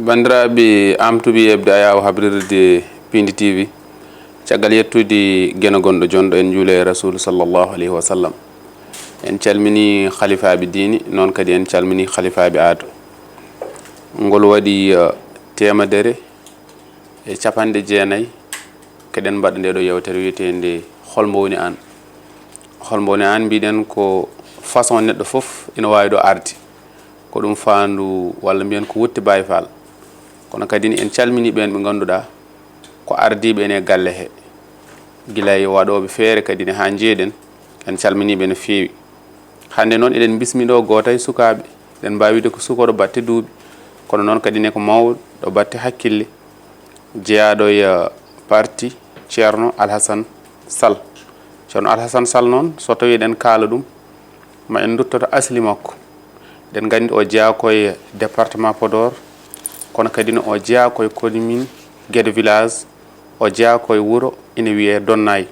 bandiraɓe amtuɓe yebde ayaw habrirde Pindi TV caggal yettude gueno gonɗo jonɗo en juule rasul sallllahu alayhi wa sallam en calmini khalifaɓe diini noon kadi en calmini khalifaɓe aado ngol waɗi temedere e capanɗe jeenayyi keɗen mbaɗa nde ɗo yewtere wiyetende holmo woni an. Holmo woni an mbiɗen ko façon neɗɗo foof ina wawi ɗo arde ko ɗum fandu walla mbiyen ko wutte Baye Fall kono kadi en calmini ɓen ɓe ganduɗa ko ardiɓe ene galle he guilay waɗoɓe feere kadi ne ha jeeɗen en calminiɓe no feewi. Hande noon eɗen bismiɗo goto e sukaɓe eɗen mbawi wide ko sukaɗo batte duuɓi kono noon kadi ne ko mawɗo ɗo batte hakkille jeeyaɗo e parti ceerno Alhassane Sall. Ceerno Alhassane Sall noon so tawi eɗen kaala ɗum ma en duttoto asli makko. Den gandi o jeeya koye département Podor kono kadi no o jeeya koye commune Guédé village o jeeya koye wuuro ina wiye Donnay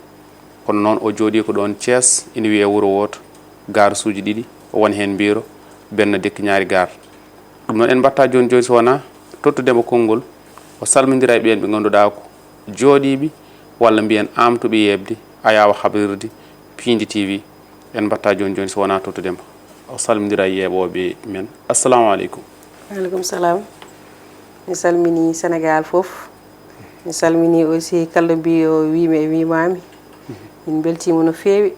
kono noon o jooɗi ko ɗon Thiès ina wiye wuuro woto gare suji ɗiɗi o woni hen Mbiro Benno Dekki Ñaari Gare. Ɗum noon en mbatta joni joni so wona tottudemo konngol o salmodira e ɓen ɓe ganduɗa ko jooɗiɓe walla mbiyen amtuɓe yebde ayawa habrirde Pindi TV en mbatta joni joni so wona tottudemo o salmodira e yeɓoɓe men. Assalamu aleykum. Aleykum salam. Mi salmini Sénégal fof mi salmini aussi kala mbiyo wimi e wimami min beltima no feewi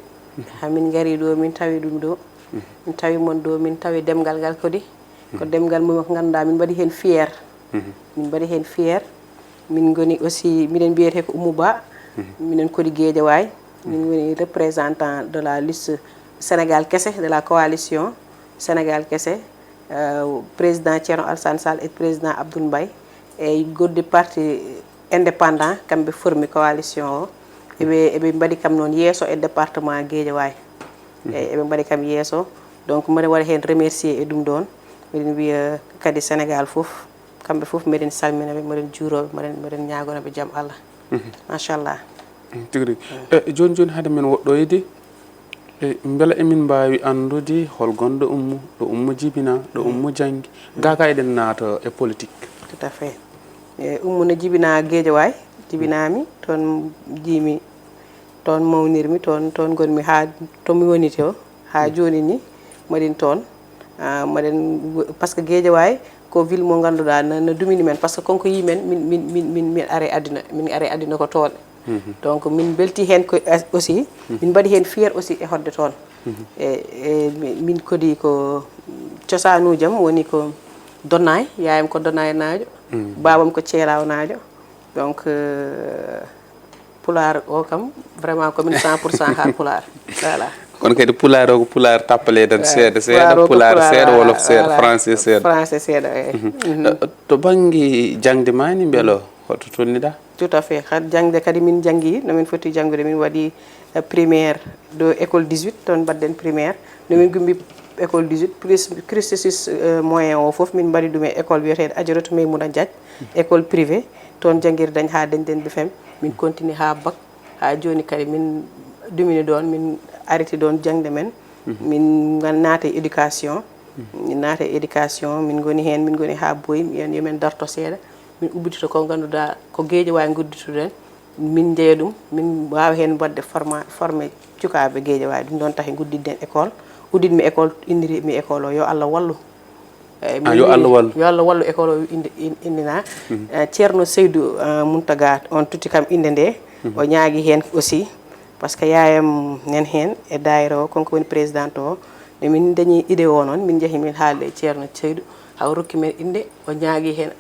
hamin gari ɗo min tawi ɗum ɗo min tawi mon ɗo min tawi demgal ngal kadi ko demgal mo ganduɗa min mbaɗi hen fiére min mbaɗi hen fiére min goni aussi minen mbiyete ko Oumou Ba minen kodi Guédiawaye min woni représentant de la liste Sénégal Kessé de la coalition Sénégal Kessé président Thierno Alassane Sall et président Abdoul Mbaye e goɗɗi parti indépendant kamɓe formi coalition o eɓe mbaɗi kam noon yeeso e département Guédiawaye eɓe mbaɗi kam yeeso donc mbaɗa waɗa hen remercier e ɗum ɗon miɗen wiya kadi Sénégal fof kamɓe fof mbiɗen salminaɓe mbiɗen juuroɓe mbiɗen ñagonoɓe jaam Allah machallah. Tigui joni joni hade men woɗɗoyde beela emin mbawi andude hol gonɗo Oumou ɗo Oumou jibina ɗo Oumou janggi gaka eɗen naata e politique. Tout à fait. Oumou ne jibina Guédiawaye jibinami toon jiimi toon mawnirmi toon gonmi ha tomi woni to ha joni ni maɗin toon maɗen par ce que Guédiawaye ko ville mo ganduɗa no dumini men par ce que konko yimen min are adina ko toon donc min belti hen ko aussi min mbaɗi hen fiére aussi e hodde toon e min kodi ko cosanujam woni ko Donnay yayam ko Donnay najo babam ko Thielaw najo donc pular o kam vraiment komin 100% ha pular voilà. Kono kadi pular o ko pular tappale tan seeɗa pular seeɗa wolof seeɗa français seeɗa to banggue jangde mani beelo hoto tolniɗa. Tout à fait had jangde kadi min janggi no min foti janggude min waɗi primaire do école 18 toon badden primaire no min gumbi école 18 cursus moyen o foof min mbaɗi ɗum e école wiyetede Adjaratou Maymouna Diagne école privé toon janguir dañ ha dañden BFEM min continue ha bac ha joni kadi min dumini ɗon min arrêté ɗon jangde men min naata éducation min naata éducation min goni hen min goni ha boyi mi wiyan yomin darto seeɗa min ubbitito ko ganduɗa ko Guédiawaye guddituɗen min jeeya ɗum min wawa hen wadde formé cukaɓe Guédiawaye ɗum ɗon tahi guddidden école udditmi école indirimi école o yo Allah wallu yo Allah wallu école o indina Ceerno Seydou Mountaga on tutti kam inde nde o ñaagui hen aussi par ce que yayam nen hen e daayira o konko woni président o nde min dañi idée o noon min jeehi min haalde e Ceerno Seydou haw rokki men inde o ñaagui hen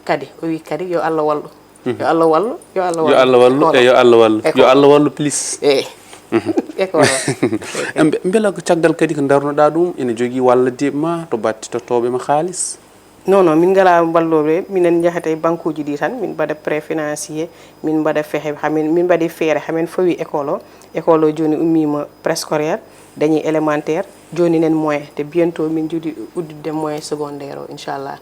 kadi o wi kadi yo Allah wallu yo Allah wallu yo Allah wallu yo Allah wallu yo Allah wallu plus école beela ko caggal kadi ko darnoɗa ɗum ene jogui wallodeɓe ma to batti tottoɓe ma haaliss. Non min ngala balloɓe minen jahata e banque uji ɗi tan min mbaɗa préfinancier min mbaɗa fehe min mbaɗi feere hamin fawi école o joni ummima préscolaire dañi élémentaire joni nen moyen te bientôt min judi uddide moyen secondaire o inchallah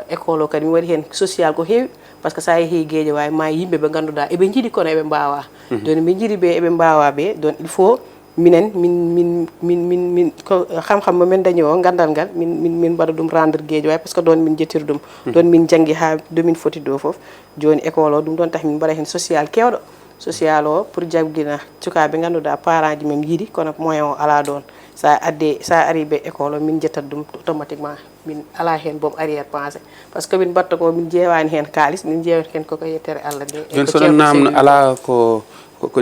école o kadi mi waɗi hen social ko heewi par ce que sa yeehi Guédiawaye ma yimɓe ɓe ganduɗa eɓe jiiɗi kono eɓe mbawa joni min jiiɗi ɓe eɓe mbawa ɓe donc il faut minen min ko xam-xam mo men dañi o gandal ngal min mbaɗa ɗum rendre Guédiawaye par ce que ɗon min jettir ɗum ɗon min janggi ha 2000 foti ɗo foof joni école o ɗum ɗon tahi min mbaɗa hen social kewɗo social o pour jabgina cukaɓe ganduɗa parents ji men jiiɗi kono moyen o ala ɗon sa ari ɓe école o min jettat ɗum automatiquement min ala hen boom arrière pensée par ce que min mbatta ko min jeewani hen kalis min jeewata hen koko yettere Allah nde joni so ɗon namno ala ko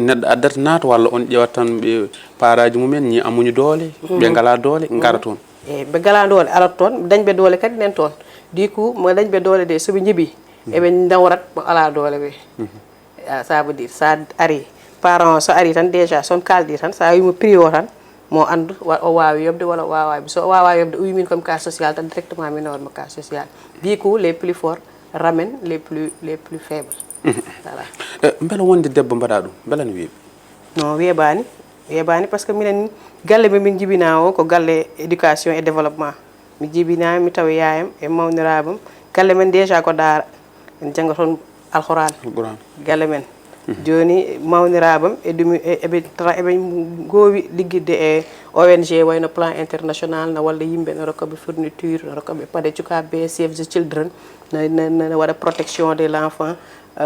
neɗɗo addata naata walla on ƴewat tan ɓe paraji mumen ñi amuñu doole ɓe ngala doole ngara toon eyyi ɓe ngala doole arat toon dañɓe doole kadi nen toon du coup mo dañɓe doole de soɓe jiiɓi eɓe dawrat mo ala doole ɓe ça veut dire sa ari parent o so ari tan déjà son kalɗi tan sa wimo prix o tan mo andu o wawi yobde walla o wawa so o wawa yobde o wi min comme cas social tan directement min nawatmo cas social du coup les plus forts ramènent les plus faibles voilà beela wonde debbo mbaɗa ɗum beela ne weeɓi non weeɓani par ce que minen galle ɓe min jibina o ko galle éducation et développement mi jibinami mi tawa yayam e mawnirabam galle men déjà ko daara en jangga toon alquran galle men joni mawnirabam e ɗum eɓe gowi liggidde e ONG wayno plan international no walla yimɓe no rokkaɓe fourniture no rokkaɓe paade cukaɓe Save the Children no waɗa protection de l'enfant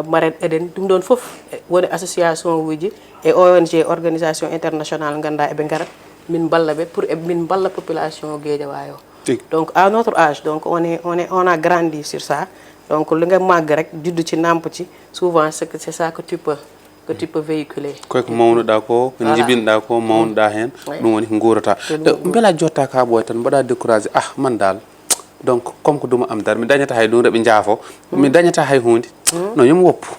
Marraine Eden ɗum ɗon foof woni association uji e ONG organisation international ganda eɓe garat min balla ɓe pour min balla population Guédiawaye o donc à notre âge donc on a grandi sur ça donc li nga màgg rek juddu ci nàmp ci souvent c'est ça que tu peux véhiculer koyko mawnuɗa ko jibinɗa ko mawnuɗa hen ɗum woni ko guurata beela jotta ka ɓoy tan mbaɗa découragé man dal donc comme ko duma am dar mi dañata hay ɗum reɓe jaafo mi dañata hay hunde non yomi woppu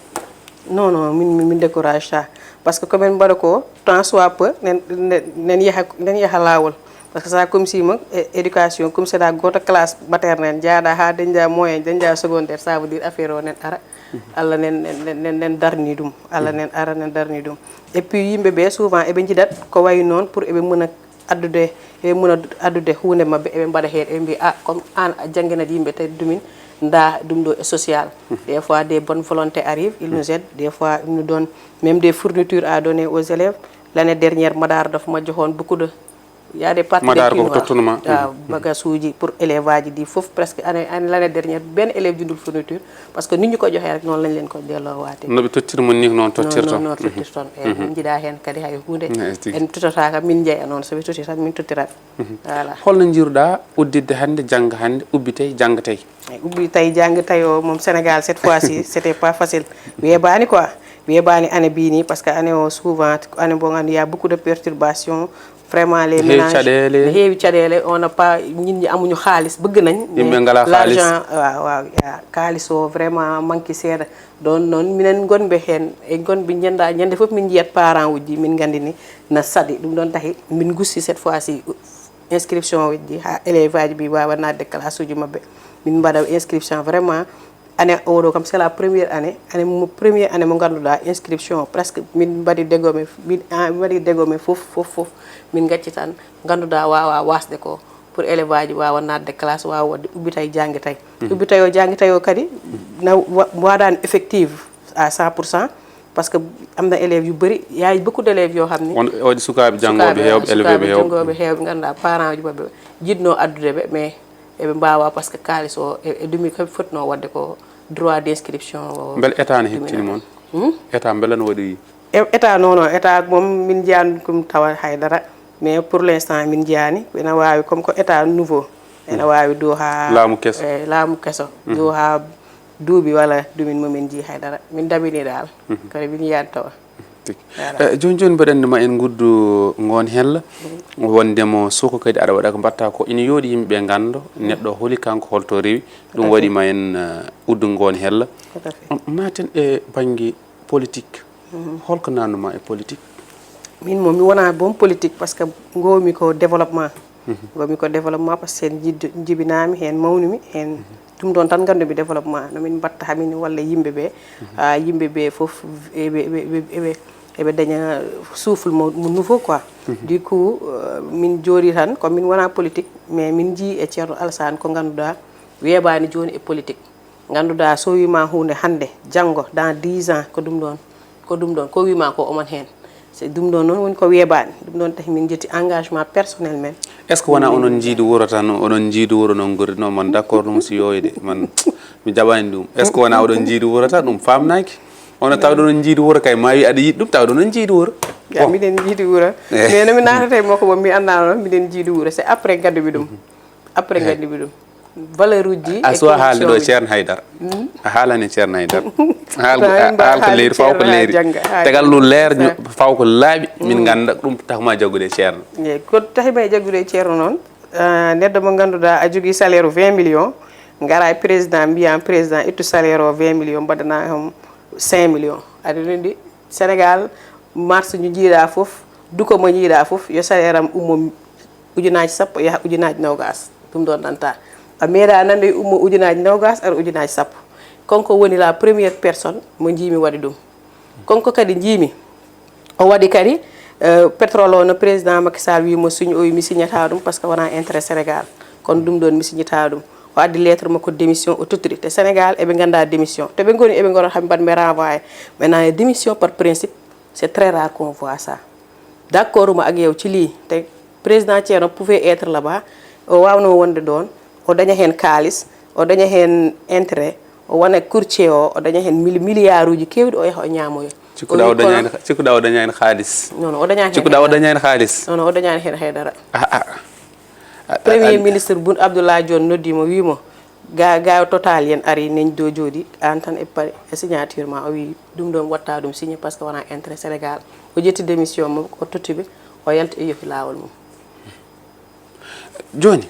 non min décourage ça parce que komin mbaɗa ko tant soit peu nen yaha lawol par ce que ça comme si mo éducation comme c'est la goto classe maternelle jaaɗa ha dañƴa moyen dañƴa secondaire ça veut dire affaire o nen ara Allah nen darni ɗum Allah nen ara nen darni ɗum et puis yimɓeɓe souvent eɓe jiiɗat ko wayi noon pour eɓe muna addude hunde mabɓe eɓe mbaɗa hen eɓe mbi comme an a jangguinat yimɓe tawi dumin da ɗum ɗo e social des fois des bonnes volontés arrivent ils nous aident des fois ils nous donnent même des fournitures à donner aux élèves l'année dernière Madar daf majjo hon beaucoup de il y a des partenaires bagasuji pour élèves di fof presque année l'année dernière ben élève jundul fourniture parce que nit ñu ko joxe rek non lañ leen ko delo waté no be tottir mon ni non tottir ton non tottir ton e min jida hen kadi hay hunde en tutata ka min jeya non so be totti tan min tottirat voilà holno jiruda uddidde hande jang hande ubbitay jang tay ubbitay jang tay o mom Sénégal cette fois-ci c'était pas facile webani quoi webani année bi ni parce que année o souvent année bo ngand y a beaucoup de perturbations vraiment les ménages heewi caɗele on n'a pas nit ñi amuñu xaalis bëgg nañ l'argent waaw xaalis o vraiment manki seeɗa ɗon noon minen gonɓe hen e gonɓe ñande fof min jiyat parent uji min gandini na saɗi ɗum ɗon tahi min gussi cette fois ci inscription uji ha élève aji bi wawa nadde classe uji mabɓe min mbaɗa inscription vraiment année oɗo kam c'est la première année mo ganduɗa inscription presque min mbaɗi dégome fof min gacci tan ganduɗa wawa wasde ko pour élève aji wawa nadde classe wawa wadde ubbitay jangguitay ubbitay o jangguitay o kadi waɗani effective à 100% parce que amna élèves yu bari yaay beaucoup d'élèves yo xamni wadi sukabe jangobe hewbe élève jangobe hewbe ganduɗa parents ji mabɓe jidno addude ɓe mais eɓe mbawa par ce que kalis o e dumi kam fotno wadde ko droit d'inscription o bel état ne hettini mon état bel no wadi état non état mom min jiyan kum tawa haydara mais pour l'instant min jiyani ina wawi comme ko état nouveau ina wawi do ha laamu kesso do ha duubi wala dumin momin ji haydara min dabini dal ko min yiyan tawa joni mbaɗanni ma en guddu ngon hella wondemo suko kadi aɗa waɗa ko mbatta ko ina yooɗi yimɓe gando neɗɗo holi kanko holto rewi ɗum waɗi ma en uddu ngon hella maten e banggue politique holko nannuma e politique min mo mi wona bon politique parce que ngomi ko développement parce que jibinami hen mawnumi hen ɗum ɗon tan gandumi développement no min mbatta hamin walla yimɓeɓe fof eɓe daña souffle mo nouveau quoi du coup min jooɗi tan comme min wona politique mais min ji e ceerno Alassane ko ganduɗa weeɓani joni e politique ganduɗa so wima hunde hande janggo dans 10 ans ko ɗum ɗon ko wima ko oman hen c'est ɗum ɗon noon woni ko weeɓani ɗum ɗon tahi min jetti engagement personnel men. est ce que wona onon jiidu wuro tan onon jiidu wuro noon gori non man d' accord ɗum si yoyde man mi jaɓani ɗum est ce que wona oɗon jiidu wuro tan ɗum famnaki ono tawɗo non jiidu wuro kay ma wi aɗa yiɗi ɗum tawɗo non jiidu wuro ya miɗen jiidu wuro mais nomi natata e makko bo mi annda noon miɗen jiidu wuro c'est après gadduɓe ɗum après gadduɓe ɗum valeur uji a suwa haalde ɗo ceerno haydara a haalani ceerno haydara haal ko leeri faw ko leeri tegal ɗum leer faw ko laaɓi min ganda ɗum tahuma jaggude ceerno eyyi ko tahima e jaggude ceerno noon neɗɗo mo ganduɗa a jogui salaire 20 millions gara e président mbiyam président ittu salaire o 20 millions mbaɗana hom 5 millions aɗa rendi sénégal marche ñu jiiɗa foof duko mo jiiɗa foof yo salaire am ummo ujunaji sappo yaha ujunaji nogas ɗum ɗon ɗanta a meeɗa nande ummo ujunaji nogas ara ujunaji sappo konko woni la première personne mo jiimi waɗi ɗum konko kadi jiimi o waɗi kadi pétrole o no président Macky Sall wimo signé o wi mi signata ɗum par ce que wona intérêt sénégal kono ɗum ɗon mi signata ɗum o addi lettre makko démission o tottiri te sénégal eɓe ganda démission to ɓe goni eɓe gona haɓe mbaɗ renvoyé maintenant démission par principe c'est très rare qu'on voit ça d'accord mo ak yow ci lii te président Thierno pouvait être là-bas o wawno wonde ɗon o daña hen kalis o daña hen intérêt o wona courtier o daña hen milliard uji kewɗi o yaha o ñamoyo cikkuɗa o dañani haalis non o dañani cikkuɗa o dañani haalis non o dañani hen haydara premier ministre Boun Abdallah Dionne noddimo wimo ga total yen ari neñ do jodi an tan e pari e signature ma o wi ɗum ɗon watta ɗum signé par ce que wona intérêt sénégal o jetti démission mo o tottiɓe o yalta e yofi lawol mum joni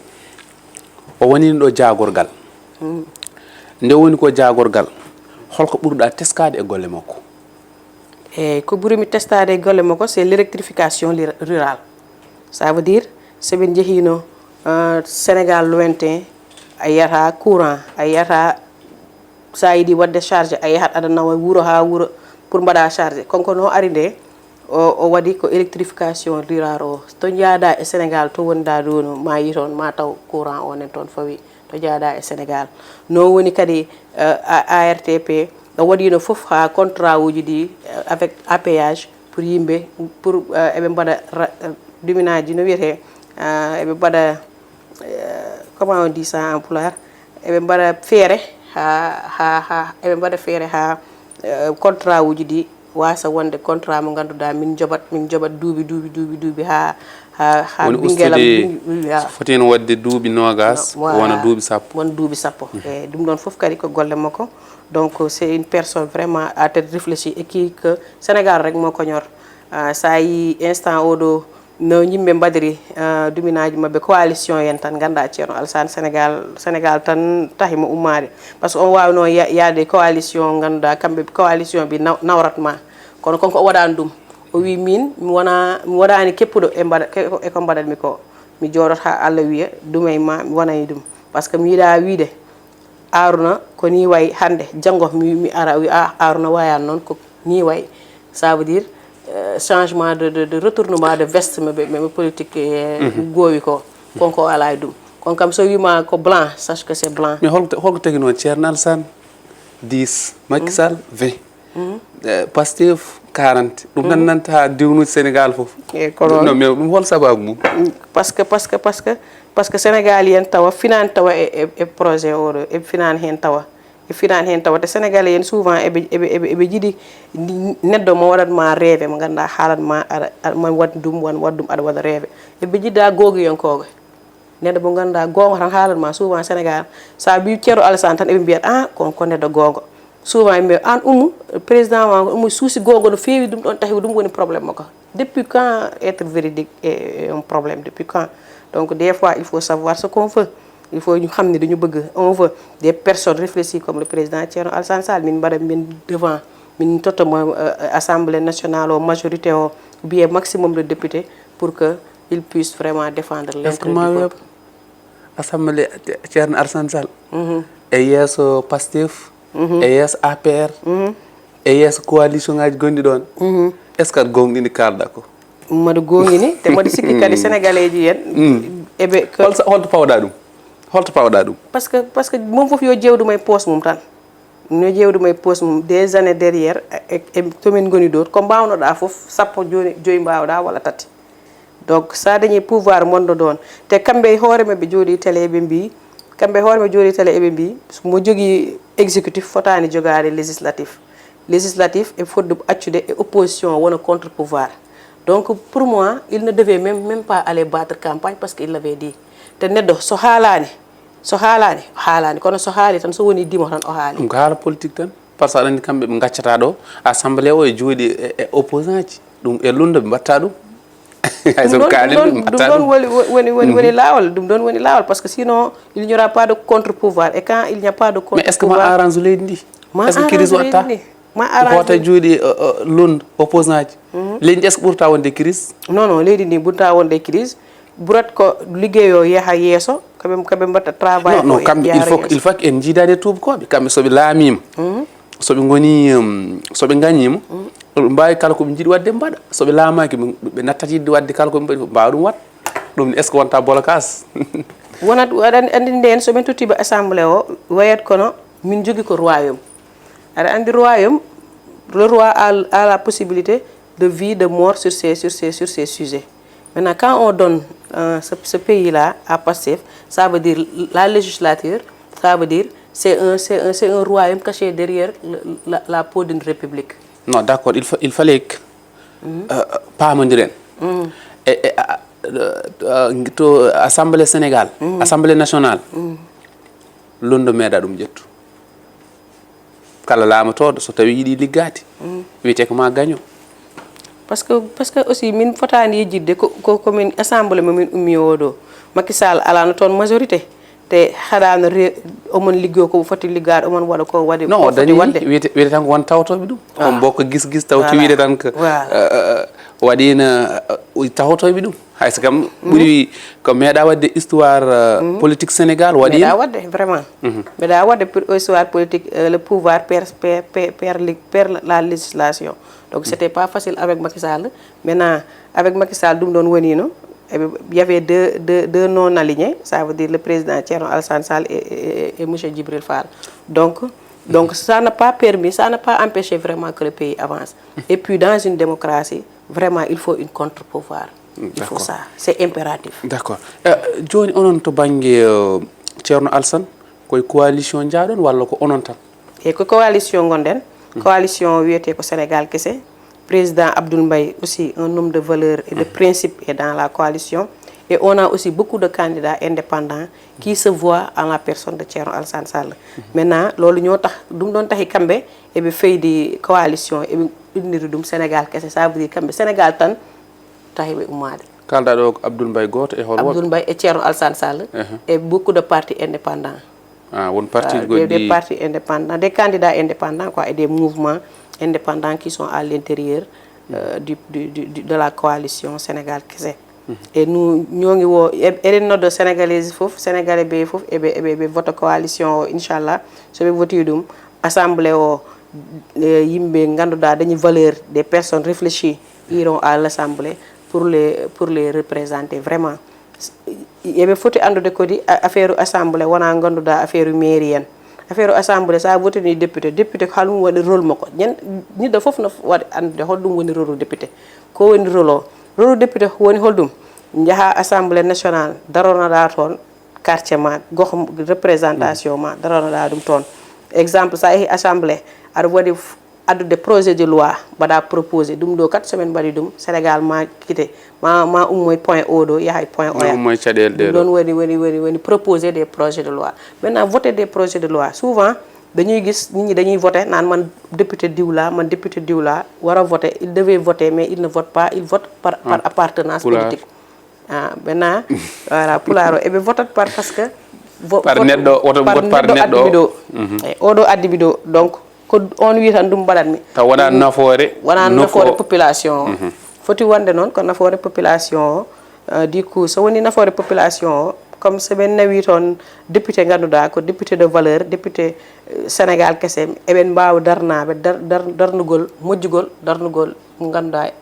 o woni ɗo jagorgal nde woni ko jagorgal holko ɓurɗa teskade e golle makko eyyi ko ɓurimi testade e golle makko c'est l'électrification rurale ça veut dire soɓe jeehino sénégal lointain a yiyata courant a yiyata sa yiiɗi wadde charge a yahat aɗa nawa wuuro ha wuuro pour mbaɗa charge konko no ari nde o waɗi ko électrification rural o to jaada e sénégal to wonda ɗo no ma yi toon ma taw courant o nen toon fawi to jaada e sénégal no woni kadi ARTP o waɗino foof ha contrat uji ɗi avec APH pour yimɓe pour eɓe mbaɗa duminaji no wiyete eɓe mbaɗa comment on dit ça en pulaar eɓe mbaɗa feere ha eɓe mbaɗa feere ha contrat uji ɗi wasa wonde contrat mo ganduɗa min joɓat duuɓi ha ɓinguelam fotino wadde duuɓi nogas wona duuɓi sappo wona duuɓi sappo eyyi ɗum ɗon foof kadi ko golle makko donc c'est une personne vraiment à tête réfléchie et qui que sénégal rek mo koñor sa yi instant oɗo no yimɓe mbaɗiri duminaji mabɓe coalition yen tan ganda ceerno Alassane sénégal tan tahima ummade par ce que on wawno yaade coalition ganduɗa kamɓe coalition bi nawratma kono konko o waɗani ɗum o wi min mi waɗani keppuɗo eko mbaɗatmi ko mi jooɗot ha Allah wiya ɗumay ma mi wonay ɗum par ce que mi yiiɗa wiide Aruna ko ni way hande janggo mi ara wi Aruna wayani noon ko ni way ça veut dire changement de retournement de veste mais politique goowi ko konko ala e ɗum kon kam so wima ko blanc sache que c'est blanc mais holko tagi noon ceerno Alassane 10 Macky Sall 20 Pastef 40 ɗum tan nanta diwnude sénégal foof non mais ɗum hol sababu mum parce que sénégal yen tawa finani tawa e projet oɗo e finani hen tawa te sénégalais yen souvent eɓe jiiɗi neɗɗo mo waɗatma rêve mo ganduɗa haalatma ma wat ɗum aɗa waɗa rêve eɓe jiɗɗa goguiyankoɓe neɗɗo mo ganduɗa gonga tan haalatma souvent sénégal sa wi ceerno Alassane tan eɓe mbiyat ko neɗɗo gonga souvent mbi an président ma umu suusi gonga no feewi ɗum ɗon tahi ɗum woni probléme makko depuis quand être véridique est un problème depuis quand donc des fois il faut savoir ce qu'on veut il faut ñu xam ne dañu bëgg on veut des personnes réfléchies comme le président Thierno Alassane Sall min mbaɗa min devant min tottamo assemblée nationale o majorité o bien maximum de députés pour que il puisse vraiment défendre l'intérêt du peuple assemblée Thierno Alassane Sall e yeeso Pastef e yeeso APR e yeeso coalition ngaji gonɗi ɗon est ce que aɗa gonɗini kalɗa ko mbaɗa gonɗini te mbaɗa sikki kadi sénégalais ji yen eɓe holto pawɗa ɗum parce que mom foof yo jewduma e poche mum tan no jewduma e poste mum des années derrière e tomin goni ɗo ko mbawnoɗa foof sappo joyi mbawɗa walla tati donc sa dañi pouvoir mondo ɗon te kamɓe hoore maɓe jooɗi télé ɓe mbi kamɓe hoore maɓe jooɗi télé eɓe mbi mo jogui exécutif fotani jogade législatif e fodde accude e opposition wona contre pouvoir donc pour moi il ne devait même pas aller battre campagne parce qu'il l'avait dit te neɗɗo so haalani kono so haali tan so woni dimo tan o haali ɗum ko haala politique tan par ce que aɗa andi kamɓe ɓe gaccata ɗo assemblée o e jooɗi e opposant ji ɗum e lunda ɓe mbatta ɗum ɗum ɗon woni lawol ɗum ɗon woni lawol par ce que sinon il n'y aura pas de contre pouvoir et quand il n'y a pas de contre pouvoir mais est ce que ma arrange leydi ndi est ce que crise watta ma arrange hoota jooɗi lunda opposant ji leydi ndi est ce que ɓurta wonde crise non leydi ndi ɓurta wonde crise ɓurat ko liggeyo yaha yeeso kamɓe mbatta travail non kamɓe il faut que en jiidade tubakoɓe kamɓe soɓe laamima soɓe goni soɓe gañima mbawi kala koɓe jiiɗi wadde mbaɗa soɓe laamaki ɓe nattat yidde wadde kala koɓe mbaɗi fof mbawa ɗum wat ɗum est ce que wonta blocage wonat andi nden somin tottiɓe assemblée o wayat kono min jogui ko royaume aɗa andi royaume le roi a la possibilité de vie de mort sur ces sujets maintenant quand on donne ce pays là à Pastef ça veut dire la législature ça veut dire c'est un royaume caché derrière la peau d'une république. Non, d'accord, il fallait que paamodiren to assemblée Sénégal assemblée nationale londo meeɗa ɗum ƴettu kala laamatoɗo so tawi yiiɗi liggade wiyete ko ma gaño parce que aussi min fotani yejjidde ko min assemblée momin ummi o ɗo Macky Sall alano toon majorité te haɗano omon liggo ko foti liggade omon waɗa ko waɗi non dañi wiyete tan ko won tawtoɓe ɗum on bokko guis tawti wiide tan ko waɗino tawtoɓe ɗum hayso kam ɓuuri ko meeɗa wadde histoire politique Sénégal waɗino meeɗa wadde vraiment meeɗa wadde histoire politique le pouvoir perd la législation donc c'était pas facile avec Macky Sall maintenant avec Macky Sall ɗum ɗon wonino il y avait deux non alignés, ça veut dire le président Thierno Alassane Sall et M. Djibril Fall. Donc ça n'a pas permis, ça n'a pas empêché vraiment que le pays avance. Et puis dans une démocratie, vraiment il faut une contre-pouvoir. Il faut ça, c'est impératif. D'accord. Joni onon to banggue Thierno Alassane koye coalition jaaɗon walla ko onon tan? Et ko coalition gonden, coalition wiyete ko Sénégal kese. Président Abdoul Mbaye aussi un homme de valeur et de principe est dans la coalition et on a aussi beaucoup de candidats indépendants qui se voient en la personne de Thierno Alassane Sall. Maintenant lolu ñoo tax dum don taxi kambe e be feydi coalition e be indiri dum Sénégal kese ça veut dire kambe Sénégal tan taxi be umade. Kalda do Abdoul Mbaye goto e holwo Abdoul Mbaye et Thierno Alassane Sall et beaucoup de partis indépendants. Ah, won parti des partis indépendants, des candidats indépendants quoi et des mouvements indépendants qui sont à l'intérieur de la coalition Sénégal kese. Et nous ñongi wo eden noddo sénégalais fof sénégalais be fof e be vote coalition inchallah so be voti dum assemblée o yimbe ganduda dañi valeur des personnes réfléchies iront à l'assemblée pour les représenter vraiment yebe foti andude ko di affaire assemblée wana ganduda affaire mairie en affaire assemblée sa votini député ko halum wadi rôle mako ni da fof no wadi andude hoddum woni rôle député ko woni rôle député woni holdum jaha assemblée nationale darona da ton quartier ma gox représentation ma darona da dum ton exemple sa yi assemblée ar wadi addude projet de loi bada proposer dum do 4 semaines badi dum Sénégal ma quitté ma ummoy point o do yahay point o ya ummoy cadel de don woni proposer des projets de loi maintenant voter des projets de loi souvent dañuy gis nit ñi dañuy voter nan man député diwla wara voter il devait voter mais il ne vote pas il vote par appartenance politique maintenant voilà pularo e be vote par parce que par neddo auto vote par neddo odo addibido donc ko on wi tan dum badat mi taw wona nafoore population foti wonde non ko nafoore population du coup so woni nafoore population comme se ben nawi ton député ganduda ko député de valeur député Sénégal kesse e ben baaw darnabe darnugol mojjugol darnugol ganduda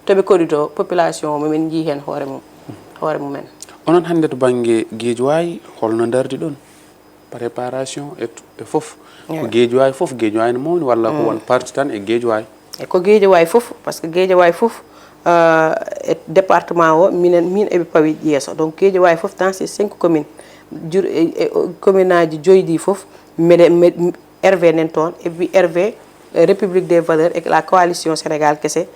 to be kodito population mo men ji hen hoore mum men onon hande to bangi geejway holno dardi don préparation et fof ko Guédiawaye fof Guédiawaye no mawni walla ko won parti tan e Guédiawaye e ko Guédiawaye fof parce que Guédiawaye fof e département o min eɓe pawi yeeso donc Guédiawaye fof dans ces 5 communes commune aji joyɗi fof meɗe RV nen toon et puis RV République des valeurs et la coalition Sénégal kese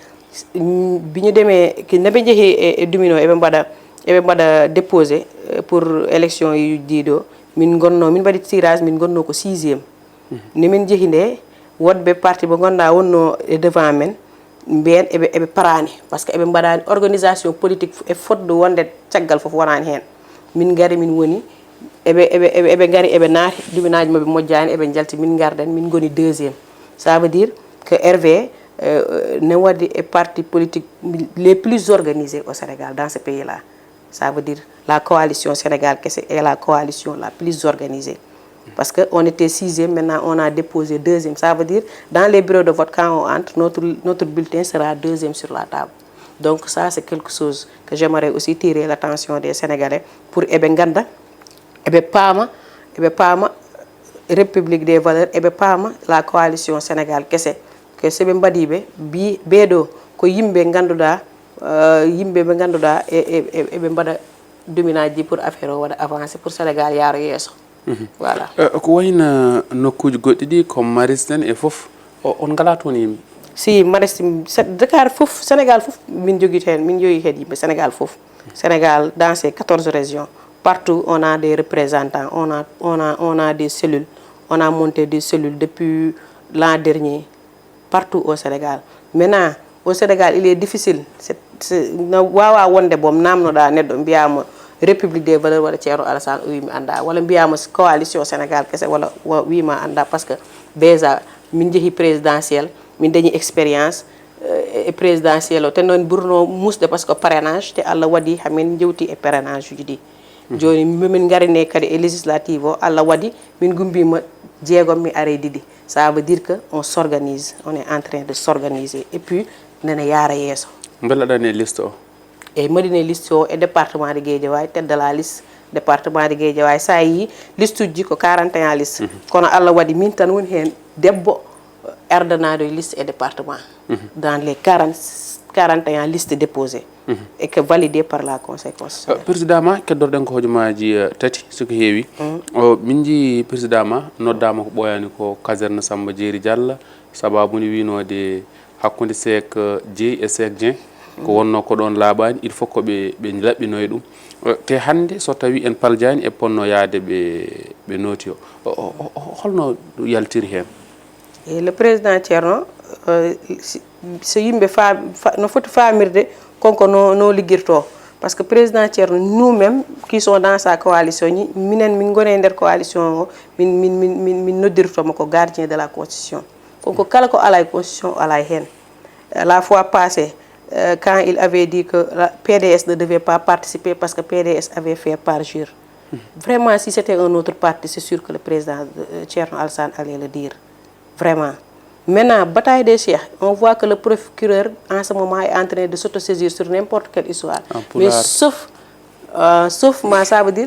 biñu démé naɓe jeehi e dumino eɓe mbaɗa déposé pour élection yi jiiɗo min mbaɗi tirage min gonno ko 6e ni min jeehi nde wodɓe parti mo gonɗa wonno e devant men mbiyen eɓe parani parce que eɓe mbaɗani organisation politique e fotde wonde caggal fof wonani hen min gari min woni eɓe gari eɓe naati duminaji mabɓe moƴƴani eɓe jalti min garden min goni 2e ça veut dire que RV ne waɗi e parti politique les plus organisés au Sénégal dans ce pays là ça veut dire la coalition Sénégal kese est la coalition la plus organisée parce que on était 6e maintenant on a déposé 2e ça veut dire dans les bureaux de vote quand on entre notre bulletin sera 2e sur la table donc ça c'est quelque chose que j'aimerais aussi tirer l'attention des Sénégalais pour eɓe ganda eɓe paama République des valeurs eɓe paama la coalition Sénégal kese que seɓe mbaɗiɓe ɓeeɗo ko yimɓe ganduɗa yimɓe ɓe ganduɗa eɓe mbaɗa duminaji pour affaire o waɗa avancé pour Sénégal yaaro yeeso voilà ko wayno nokkuji goɗɗi ɗi comme Maristes e fof on ngala toon yimɓe si Maristes Dakar fof Sénégal fof min jogui hen yimɓe Sénégal fof Sénégal dans ces 14 régions partout on a des représentants on a des cellules on a monté des cellules depuis l'an dernier partout au Sénégal maintenant au Sénégal il est difficile no wawa wonde boom namnoɗa neɗɗo mbiyama République des valeurs walla Thierno Alassane o wimi anda walla mbiyama coalition Sénégal kese walla wima anda parce que déjà min jeehi présidentiel min dañi expérience e présidentiel o te noon ɓurno musde parce que parrainage te Allah waɗi hamin jewti e parrainage uji ɗi joni min garine kadi e législative o Allah waɗi min gumbima jeegom mi are ɗiɗi ça veut dire que on s'organise on est en train de s'organiser et puis nene yaara yeeso bellaɗani e liste o e mbaɗine liste o e département de Guédiawaye tête de la liste département de Guédiawaye sa yi liste uji ko 41 liste kono Allah waɗi min tan woni hen debbo ardanaɗo e liste e département dans les 41 listes déposées et que validé par la conseil constitutionnel président ma keddorɗen ko hojomaji tati soko heewi min jii président ma noddama ko ɓoyani ko caserne Samba Diéry Diallo sababuni winode hakkude Seck Dieye e Seck Dieng ko wonno ko ɗon laaɓani il faut ko ɓe laɓɓinoye ɗum te hande so tawi en paljani e ponno yaade ɓe nooti o holno yaltiri hen et le président Thierno so yimɓe no foti famirde konko no liggirto parce que président Thierno nous-mêmes qui sont dans sa coalition minen min gone nder coalition o min noddirtomo ko gardien de la constitution konko kala ko ala e constitution ala hen la fois passée quand il avait dit que la PDS ne devait pas participer parce que PDS avait fait parjure vraiment si c'était un autre parti c'est sûr que le président Thierno Alassane allait le dire vraiment. Maintenant, bataille des chefs, on voit que le procureur en ce moment est en train de s'autosaisir sur n'importe quelle histoire. Mais sauf moi, ça veut dire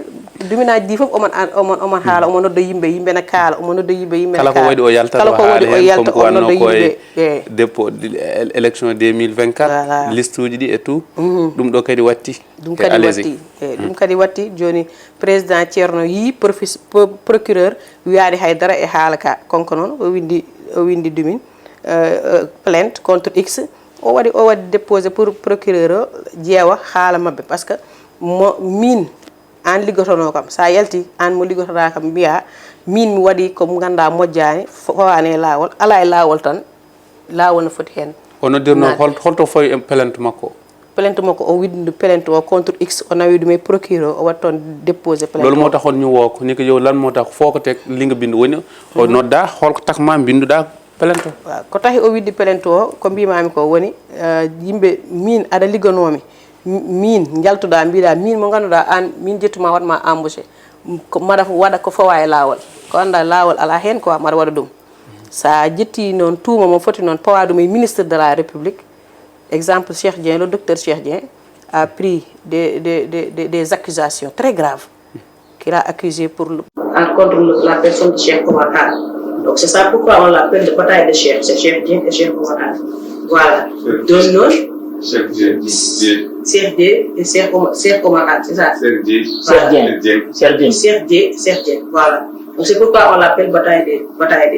duminaji di fof oman haala omo noddo yimɓe na kaala omo noddo yimɓe na kala ko waɗi o yalta kala ko waɗi o yalta o noddo yimɓe dépôt élection 2024 liste uji ɗi et tout ɗum ɗo kadi watti ɗum kadi watti joni président Thierno yi procureur wiyani haydara e haala ka konko noon o windi dumin plainte contre X o waɗi déposé pour procureur o ƴeewa haala mabɓe parce que min an liggotono kam sa yalti an mo liggotota kam mbiya min mi waɗi ko ganda moƴƴani fawani lawol ala e lawol tan lawol no foti hen o noddirno holto fawi en plainte makko o windi plainte o contre X o nawi ɗum e procureur o waɗi toon déposé plainte lolu motax on ñu wo ko ni ko yow lan motax foko tek linga bindu woni o nodda holko takma binduɗa plainte ko tahi o widdi plainte o ko mbimami ko woni yimɓe min aɗa ligganomi min jaltuɗa mbiɗa min mo ganduɗa an min jettuma waɗma embauché ko maɗa waɗa ko fawa e lawol ko anda lawol ala hen quoi maɗa waɗa ɗum sa jetti noon tuuma mo foti noon pawa ɗum e ministre de la république exemple Cheikh Dieng le docteur Cheikh Dieng a pris des accusations très graves qu'il a accusé pour contre la personne de Cheikh Oumar Anne. Donc c'est ça pourquoi on l'appelle de bataille de Cheikh, c'est Cheikh Dieng et Cheikh Oumar Anne. Voilà. Donc non. Cheikh Dieng et Cheikh Oumar Anne, c'est ça. Cheikh Dieng, voilà. Donc c'est pourquoi on l'appelle bataille des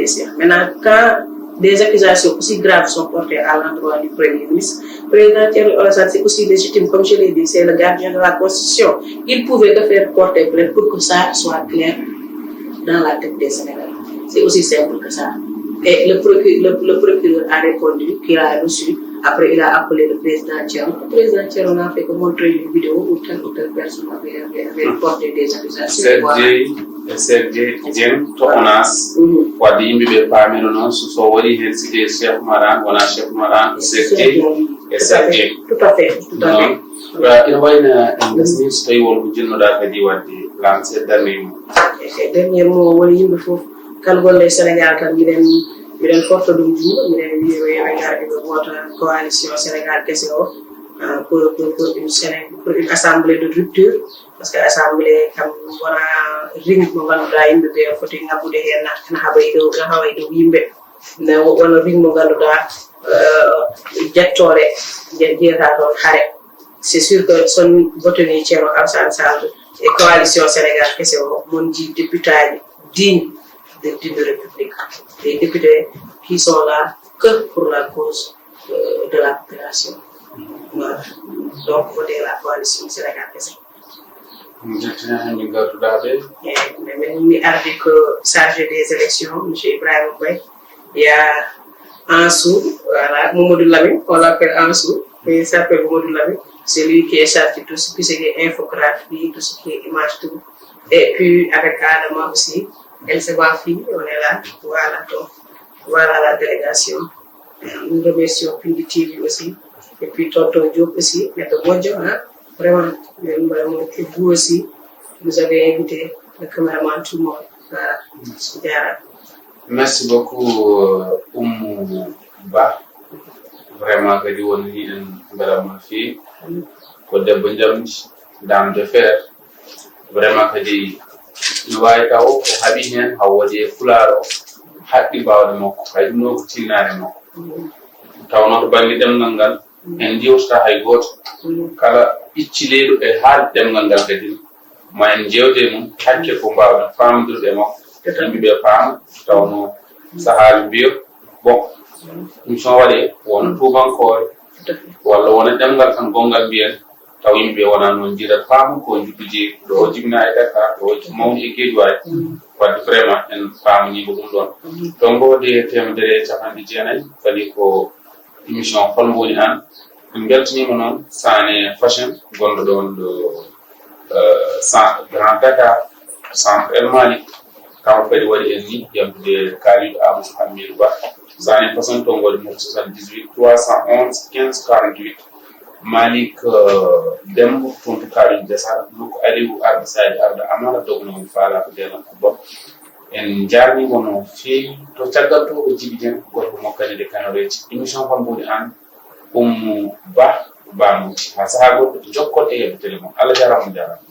Cheikh. Maintenant, quand des accusations aussi graves sont portées à l'endroit du Premier ministre, le président Thierno Alassane, c'est aussi légitime, comme je l'ai dit, c'est le gardien de la Constitution. Il pouvait le faire porter plainte pour que ça soit clair dans la tête des Sénégalais. C'est aussi simple que ça. Et le procureur a répondu qu'il a reçu. Après, il a appelé le président Thierno. Le président Thierno n'a fait que montrer une vidéo où telle ou telle personne avait porté des accusations. Serge Dieng tokonas wadde yimɓe ɓe paamino noon so waɗi hen cité Cheikh Oumar Anne wona Cheikh Oumar Anne Serge et Serge tout à fait ina wayno en gasni so tawi wonko jinnoɗa kadi wadde lancé dernier mot woni yimɓe fof kala gonɗo e Sénégal tan miɗen forta ɗum juuɗo miɗen wiya yoɓe garɓe ɓe wota coalition Sénégal kese o pour une assemblée de rupture, parce que l'assemblée kam wona ring mo ganduɗa yimɓe ɓe foti ngabbude hen na haway dow yimɓe wona ring mo ganduɗa jettore jeyata toon haare. C'est sûr que son votani Thierno Alassane Sall et coalition Sénégal kese o mon ji député dignes de République, des députés qui sont là que pour la cause de la population. Voilà. Donc, voter la coalition Sénégal kese. Mais avec chargé des élections, M. Ibrahim Boy, il y a Ansou, voilà, Mamadou Lamine, on l'appelle Ansou, il s'appelle Mamadou Lamine, c'est lui qui est chargé de tout ce qui est infographie, tout ce qui est image, tout. Et puis avec Adama aussi, elle se voit fille, on est là, voilà, donc, voilà la délégation. Nous remercions Pindi TV aussi. Et puis Tonton Diop aussi, Maître Bodjo, hein, vraiment, vous aussi, vous avez invité le caméraman, tout le monde. Voilà. Merci beaucoup, Oumou Ba. Vraiment, que vous avez une fille, que vous avez dame de fer. Vraiment, que vous avez habillé, vous avez foulard, happy about the I know Tinarimo. Town Bandi Demnangal. En jewta hay goto kala iccileeɗo e haal demgal ngal kadi ma en jewde mum hakke ko mbawɗen famdirde makko yimɓe ɓe paama tawno sahaaji mbiyo bon émission waɗe wona tubankore walla wona ɗemgal tan gongal mbiyen taw yimɓe ɓe wona noon jiiɗat paama ko jibbi ɗo jibina e Dakar ɗo mawni e Guédiawaye wadde vraiment en paamaniɓe ɗum ɗon donc wode 190 kadi ko émission holmo woni an en beltanima noon Sané Fashion gonɗo ɗon ɗo Grand Dakar centre El Malick kanko kadi waɗi en ni yamtude kaaliɗo Amadou Hamidou Ba Sané Fashion to ngol 78 311 15 48 Malick Dembo toon to kaaliɗo Dessar nokku Aliou Arɗo Sadio Arɗo Amara dognomo faala ko delan ko bon en jarnimo no feewi to caggal to o jibi den gorko mokkani de kanoreji émission holmo woni an Ba Bamuti ha saha goɗɗo jokkol e yeɓe téléphone Allah jarama jarama